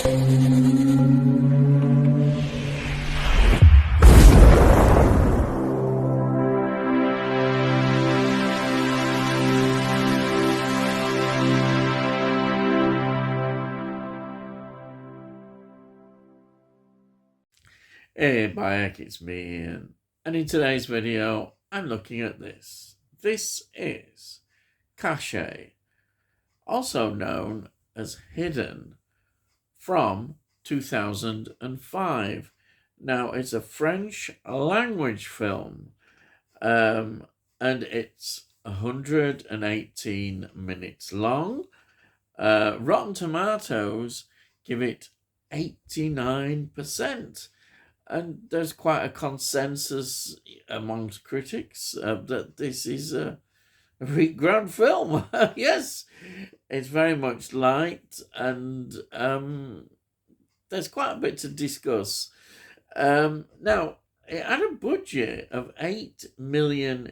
Hey, Bayek, it's me, Ian. And in today's video, I'm looking at this. This is Cache, also known as Hidden, from 2005. Now, it's a French language film, and it's 118 minutes long. Rotten Tomatoes give it 89%. And there's quite a consensus amongst critics that this is a really grand film. Yes, it's very much liked, and there's quite a bit to discuss. Now, it had a budget of €8 million,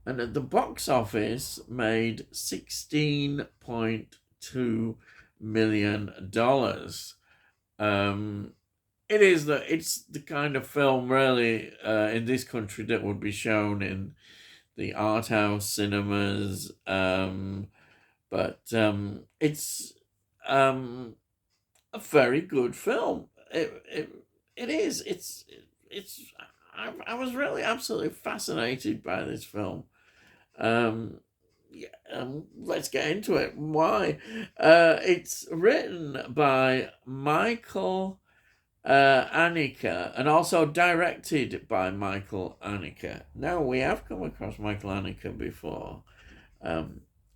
and at the box office made $16.2 million. It's the kind of film really in this country that would be shown in the art house cinemas, but it's a very good film. It is. It's. I was really absolutely fascinated by this film. Yeah, let's get into it. Why? It's written by Michael Haneke, and also directed by Michael Haneke. Now, we have come across Michael Haneke before.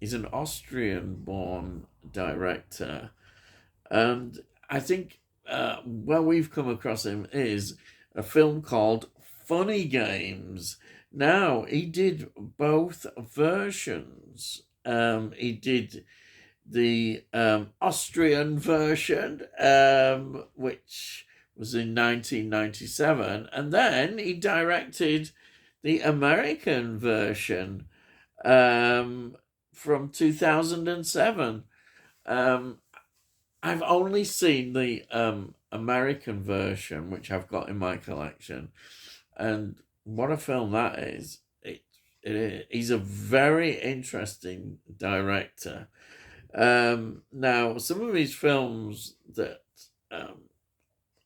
He's an Austrian-born director, and I think where we've come across him is a film called Funny Games. Now, he did both versions. He did the Austrian version, which was in 1997, and then he directed the American version from 2007. I've only seen the American version, which I've got in my collection, and what a film that is. He's a very interesting director. Now, some of his films that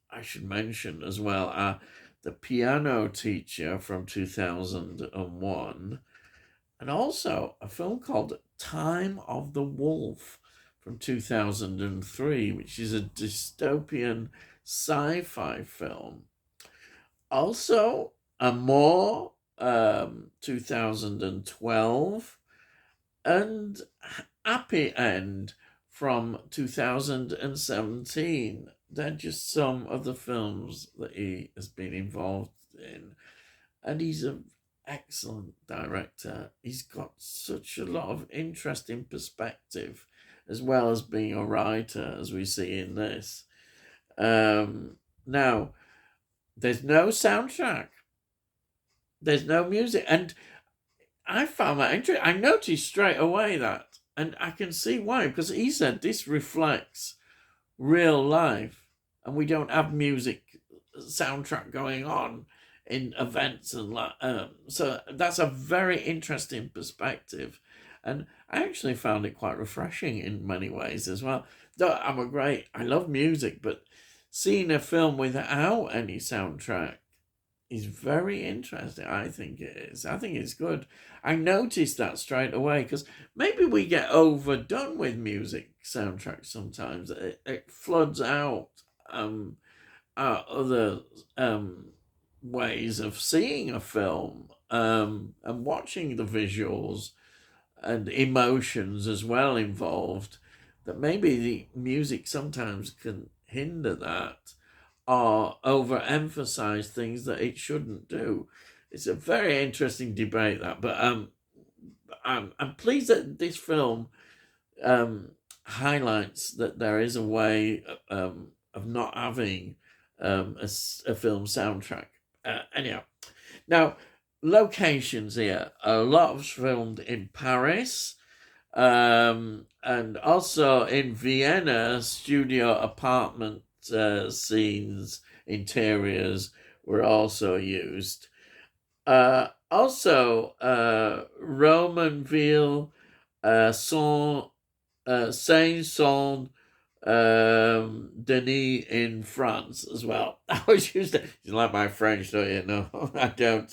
I should mention as well are The Piano Teacher from 2001, and also a film called Time of the Wolf from 2003, which is a dystopian sci-fi film. Also, Amour, 2012, and Happy End from 2017. They're just some of the films that he has been involved in. And he's an excellent director. He's got such a lot of interesting perspective, as well as being a writer, as we see in this. Now, there's no soundtrack. There's no music. And I found that interesting. I noticed straight away that. And I can see why, because he said this reflects real life, and we don't have music soundtrack going on in events, and so that's a very interesting perspective, and I actually found it quite refreshing in many ways as well. Though I love music, but seeing a film without any soundtrack is very interesting. I think it is. I think it's good. I noticed that straight away, because maybe we get overdone with music soundtracks sometimes. It floods out other ways of seeing a film, and watching the visuals and emotions as well involved, that maybe the music sometimes can hinder that or overemphasize things that it shouldn't do. It's a very interesting debate, that, but I'm pleased that this film highlights that there is a way of not having a film soundtrack. Anyhow, now, locations here. A lot of filmed in Paris, and also in Vienna, studio apartment scenes, interiors were also used. Also, Romanville, Saint Saint Denis in France as well. I was used to. You like my French, don't you? No, I don't.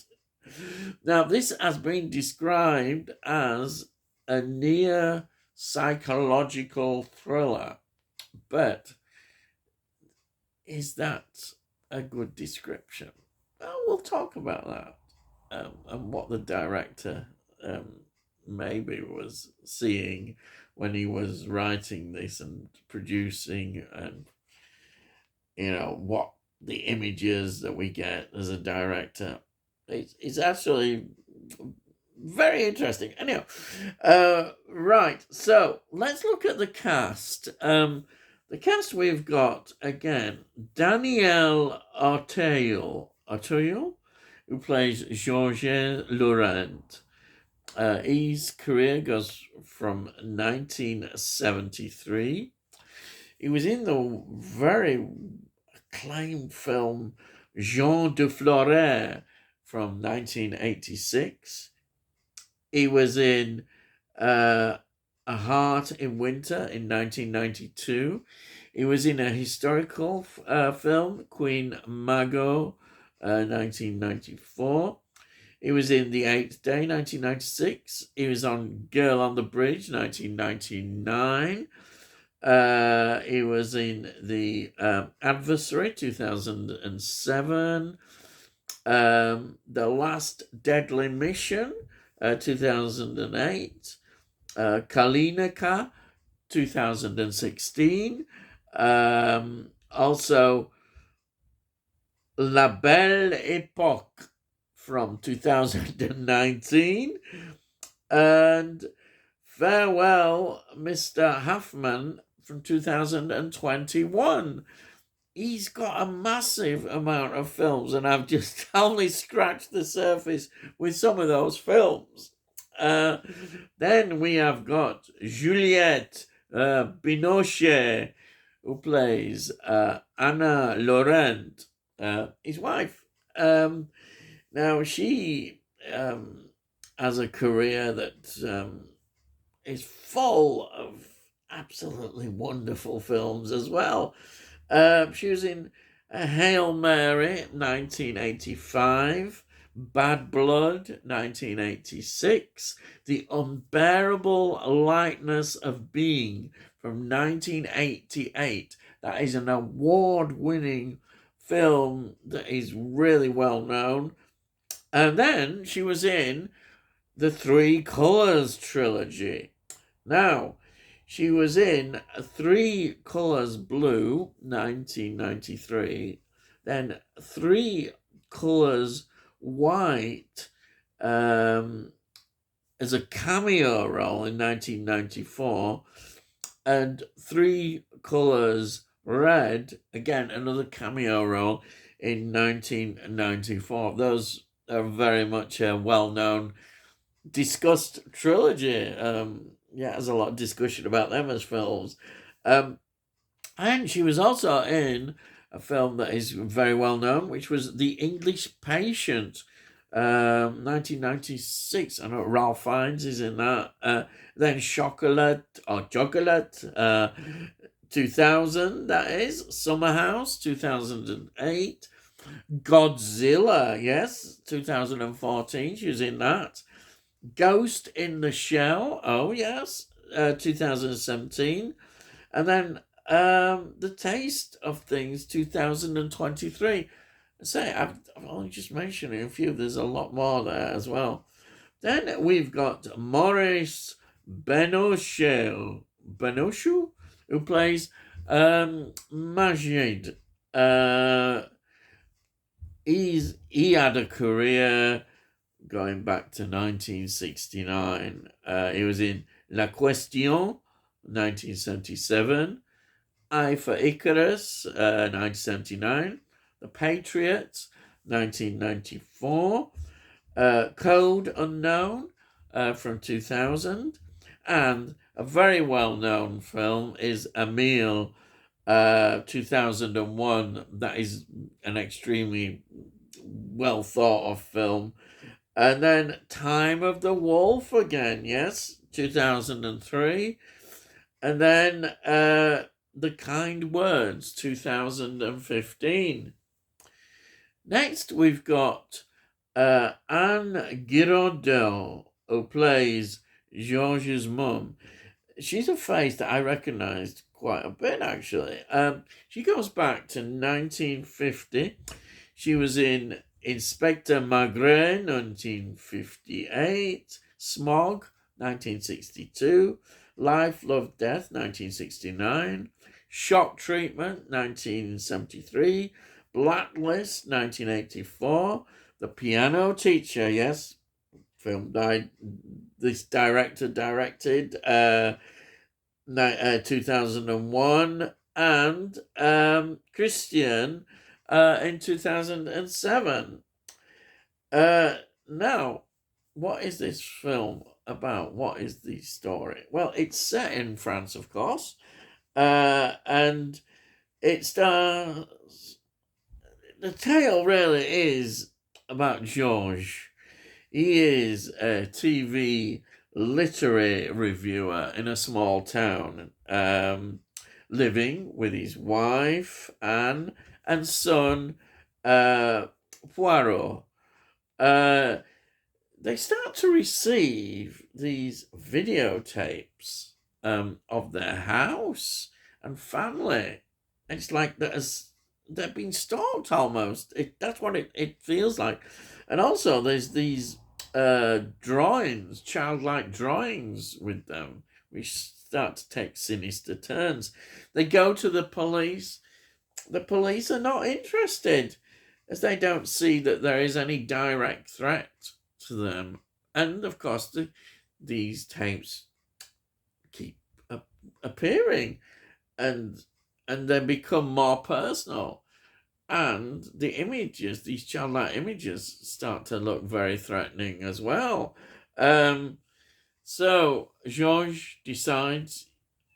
Now, this has been described as a near psychological thriller, but is that a good description? Well, we'll talk about that and what the director maybe was seeing when he was writing this and producing, and what the images that we get as a director. It's actually very interesting. Anyhow, right. So let's look at the cast. The cast we've got again: Daniel Arteuil, who plays Georges Laurent. His career goes from 1973. He was in the very acclaimed film Jean de Florey from 1986. He was in A Heart in Winter in 1992. He was in a historical film, Queen Margot, 1994. He was in The Eighth Day, 1996. He was on Girl on the Bridge, 1999. He was in The Adversary, 2007. The Last Deadly Mission, 2008. Kalinika, 2016. Also, La Belle Époque from 2019. And Farewell, Mr. Huffman from 2021. He's got a massive amount of films, and I've just only scratched the surface with some of those films. Then we have got Juliette Binoche, who plays Anna Laurent, his wife. Now, she has a career that is full of absolutely wonderful films as well. She was in Hail Mary, 1985, Bad Blood, 1986, The Unbearable Lightness of Being from 1988. That is an award-winning film that is really well known. And then she was in the Three Colors trilogy. Now, she was in Three Colors Blue, 1993, then Three Colors White as a cameo role in 1994, and Three Colors Red, again, another cameo role in 1994. Those are very much a well-known, discussed trilogy. There's a lot of discussion about them as films. And she was also in a film that is very well known, which was The English Patient, 1996. I know Ralph Fiennes is in that. Then Chocolate, 2000, that is. Summer House, 2008. Godzilla, yes, 2014. She was in that. Ghost in the Shell, 2017. And then The Taste of Things, 2023. I've only just mentioned a few. There's a lot more there as well. Then we've got Maurice Benoît, who plays Majid. He had a career going back to 1969. He was in La Question, 1977. I for Icarus, 1979. The Patriot, 1994. Code Unknown, from 2000. And A very well-known film is Emile, 2001. That is an extremely well thought of film. And then Time of the Wolf again, yes, 2003. And then The Kind Words, 2015. Next, we've got Anne Girardot, who plays Georges' mum. She's a face that I recognised quite a bit, actually. She goes back to 1950. She was in Inspector Maigret, 1958, Smog, 1962, Life, Love, Death, 1969, Shock Treatment, 1973, Blacklist, 1984, The Piano Teacher, yes, film died. This director directed 2001, and Christian in 2007. Now, what is this film about? What is the story? Well, it's set in France, of course, and it stars. The tale really is about Georges. He is a TV literary reviewer in a small town, living with his wife, Anne, and son, Poirot. They start to receive these videotapes of their house and family. It's like they're being stalked almost. That's what it feels like. And also there's these drawings, childlike drawings with them, which start to take sinister turns. They go to the police. The police are not interested, as they don't see that there is any direct threat to them. And of course, these tapes keep appearing, and they become more personal. And the images, these childlike images, start to look very threatening as well. So Georges decides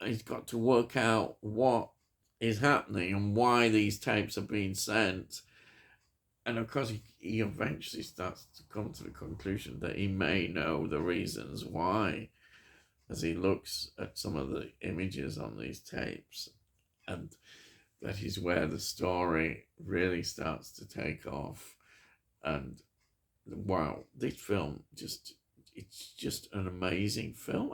he's got to work out what is happening and why these tapes are being sent. And of course, he eventually starts to come to the conclusion that he may know the reasons why, as he looks at some of the images on these tapes. And that is where the story really starts to take off. And wow, this film it's just an amazing film.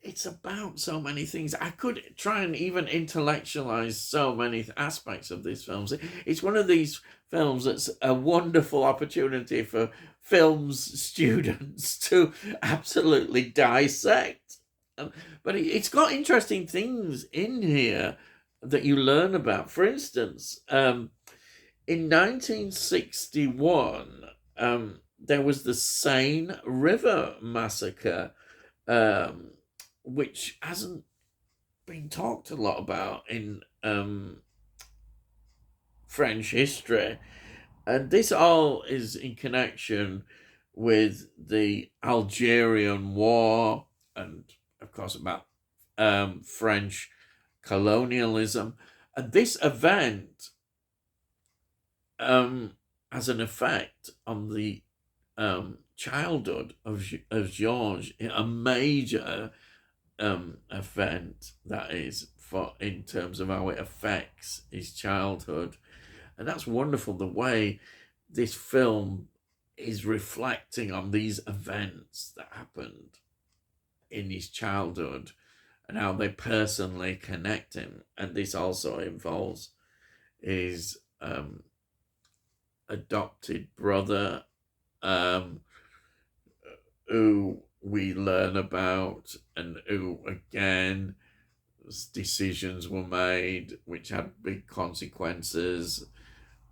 It's about so many things. I could try and even intellectualize so many aspects of this film. It's one of these films that's a wonderful opportunity for films students to absolutely dissect. But it's got interesting things in here that you learn about. For instance, in 1961, there was the Seine River massacre, which hasn't been talked a lot about in French history. And this all is in connection with the Algerian War and, of course, about French colonialism. And this event has an effect on the childhood of Georges, a major event that is, for in terms of how it affects his childhood. And that's wonderful, the way this film is reflecting on these events that happened in his childhood and how they personally connect him. And this also involves his adopted brother, who we learn about, and who, again, decisions were made which had big consequences.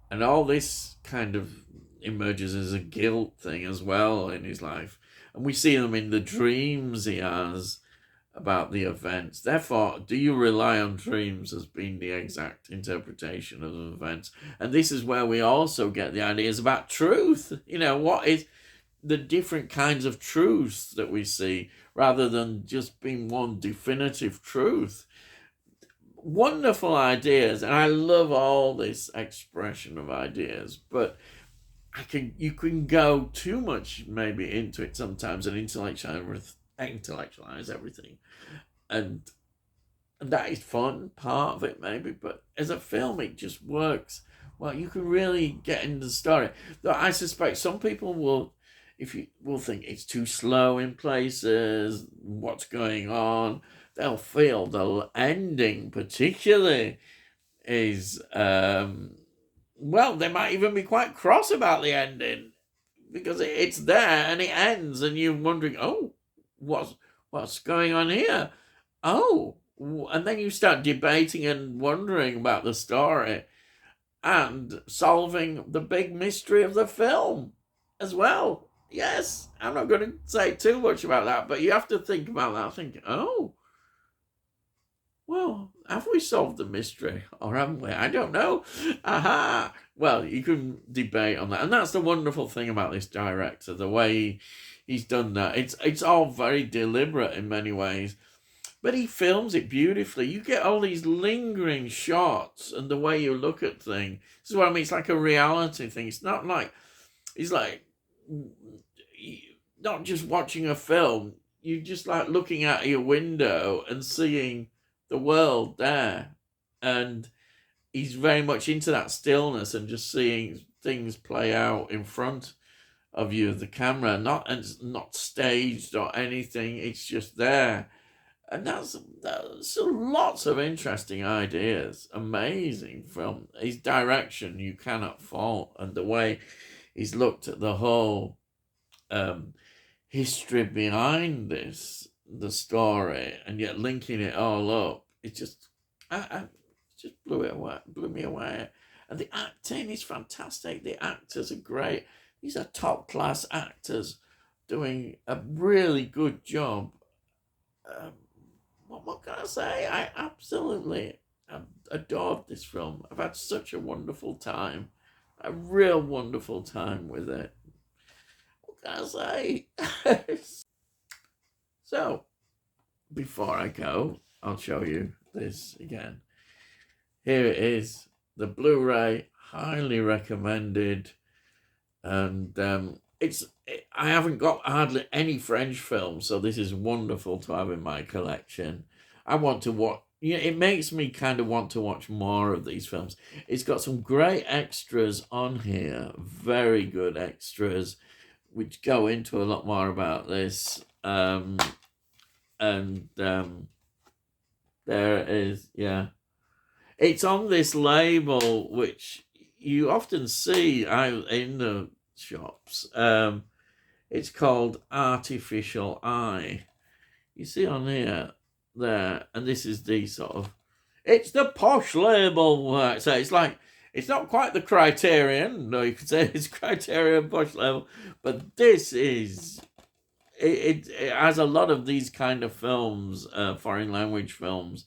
And all this kind of emerges as a guilt thing as well in his life. And we see them in the dreams he has about the events. Therefore, do you rely on dreams as being the exact interpretation of events? And this is where we also get the ideas about truth. You know, what is the different kinds of truths that we see rather than just being one definitive truth. Wonderful ideas, and I love all this expression of ideas, but you can go too much maybe into it sometimes and intellectualize everything, and that is fun part of it maybe, but as a film it just works well. You can really get into the story. Though I suspect some people will think it's too slow in places, what's going on. They'll feel the ending particularly is well, they might even be quite cross about the ending because it's there and it ends and you're wondering, oh, what's going on here? Oh, and then you start debating and wondering about the story and solving the big mystery of the film as well. Yes, I'm not going to say too much about that, but you have to think about that. Think, oh, well, have we solved the mystery or haven't we? I don't know. Aha. Well, you can debate on that. And that's the wonderful thing about this director, the way he's done that. It's all very deliberate in many ways, but he films it beautifully. You get all these lingering shots and the way you look at things. This is what I mean. It's like a reality thing. It's not like, it's like not just watching a film. You just like looking out your window and seeing the world there, and he's very much into that stillness and just seeing things play out in front of you, the camera, not staged or anything. It's just there, and that's lots of interesting ideas. Amazing film. His direction you cannot fault, and the way he's looked at the whole history behind this, the story, and yet linking it all up. It just, it just blew me away. And the acting is fantastic. The actors are great. These are top class actors doing a really good job. What can I say? I absolutely adored this film. I've had such a wonderful time, a real wonderful time with it. What can I say? So, before I go, I'll show you this again. Here it is, the Blu-ray, highly recommended. And I haven't got hardly any French films, so this is wonderful to have in my collection. I want to watch, it makes me kind of want to watch more of these films. It's got some great extras on here, very good extras, which go into a lot more about this. There it is, yeah. It's on this label, which you often see out in the shops. It's called Artificial Eye. You see on here, there, and this is the sort of, it's the posh label. So it's like, it's not quite the Criterion. No, you could say it's Criterion posh label, but this is, it has a lot of these kind of films, foreign language films,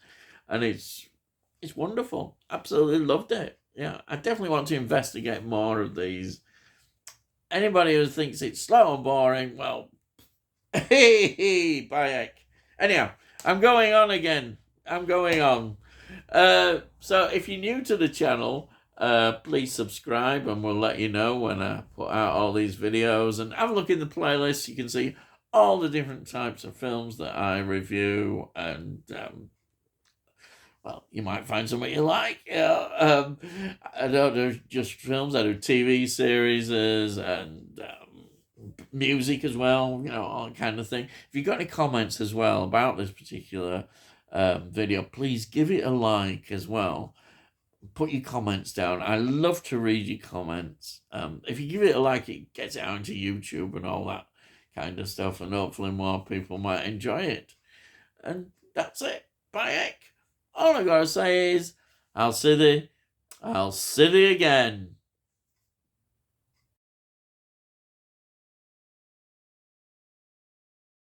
and it's wonderful. Absolutely loved it. Yeah, I definitely want to investigate more of these. Anybody who thinks it's slow and boring, well, Bayek. Anyhow, I'm going on again. I'm going on. So if you're new to the channel, please subscribe and we'll let you know when I put out all these videos. And have a look in the playlist. You can see all the different types of films that I review, and well, you might find something you like. I don't do just films. I do TV series and music as well. All kind of thing. If you've got any comments as well about this particular video, please give it a like as well. Put your comments down. I love to read your comments. If you give it a like, it gets out into YouTube and all that kind of stuff, and hopefully more people might enjoy it. And that's it. Bye. All I gotta say is, I'll see thee again.